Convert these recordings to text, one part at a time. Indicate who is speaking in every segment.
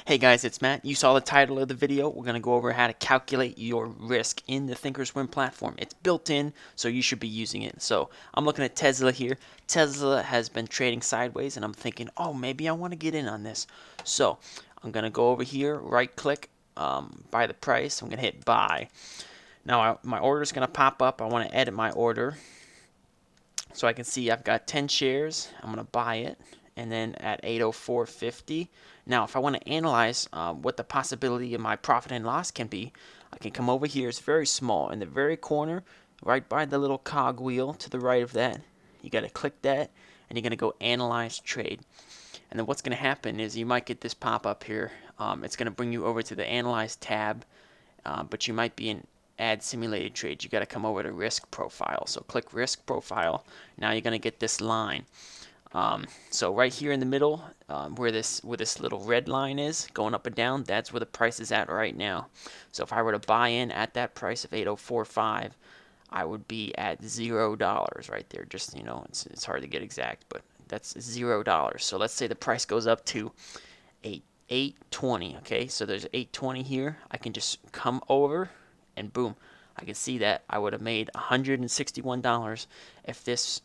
Speaker 1: Hey guys, it's Matt. You saw the title of the video. We're going to go over how to calculate your risk in the Thinkorswim platform. It's built in, so you should be using it. So I'm looking at Tesla here. Tesla has been trading sideways, and I'm thinking, oh, maybe I want to get in on this. So I'm going to go over here, right click, by the price. I'm going to hit buy. Now my order is going to pop up. I want to edit my order. So I can see I've got 10 shares. I'm going to buy it. And then at 804.50. Now, if I want to analyze what the possibility of my profit and loss can be, I can come over here. It's very small. In the very corner, right by the little cog wheel to the right of that, you got to click that, and you're going to go Analyze Trade. And then what's going to happen is you might get this pop up here. It's going to bring you over to the Analyze tab, but you might be in Add Simulated Trades. You got to come over to Risk Profile. So click Risk Profile. Now you're going to get this line. So right here in the middle, where this little red line is going up and down, that's where the price is at right now. So if I were to buy in at that price of 804.5, I would be at $0 right there. Just, you know, it's hard to get exact, but that's $0. So let's say the price goes up to 820. Okay, so there's 820 here. I can just come over and boom, I can see that I would have made $161 if this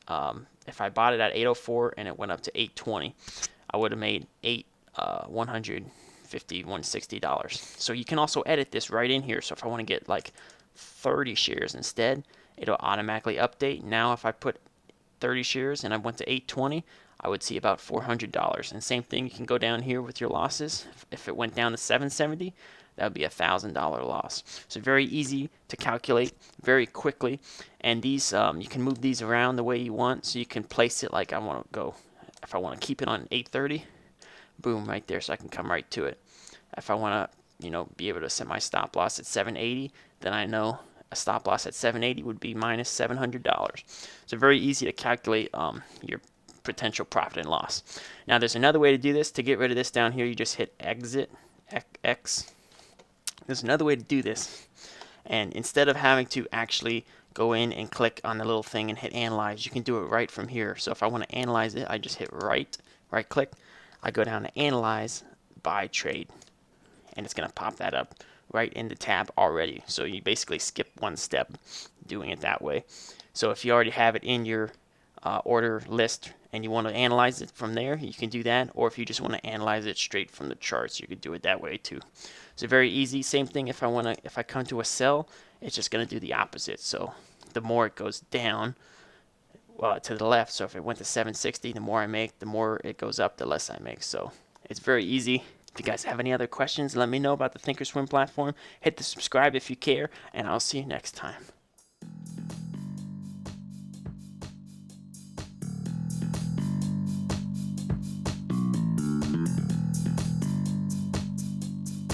Speaker 1: if I bought it at 804 and it went up to 820. I would have made $160. So you can also edit this right in here. So if I want to get like 30 shares instead, it'll automatically update. Now if I put 30 shares and I went to 820, I would see about $400. And same thing, you can go down here with your losses. If it went down to 770, that would be $1,000 loss. So very easy to calculate very quickly. And these, you can move these around the way you want. So you can place it like I want to go. If I want to keep it on 830, boom, right there. So I can come right to it. If I want to, you know, be able to set my stop loss at 780, then I know a stop loss at 780 would be minus $700. So very easy to calculate your potential profit and loss. Now there's another way to do this. To get rid of this down here, you just hit exit, X. There's another way to do this. And instead of having to actually go in and click on the little thing and hit analyze, you can do it right from here. So if I want to analyze it, I just hit right click. I go down to analyze by trade. And it's going to pop that up right in the tab already. So you basically skip one step doing it that way. So if you already have it in your order list and you want to analyze it from there, you can do that. Or if you just want to analyze it straight from the charts, you could do it that way too. So very easy. Same thing if I come to a sell, it's just going to do the opposite. So the more it goes down to the left, so if it went to 760, the more I make, the more it goes up, the less I make. So it's very easy. If you guys have any other questions, let me know about the Thinkorswim platform. Hit the subscribe if you care, and I'll see you next time.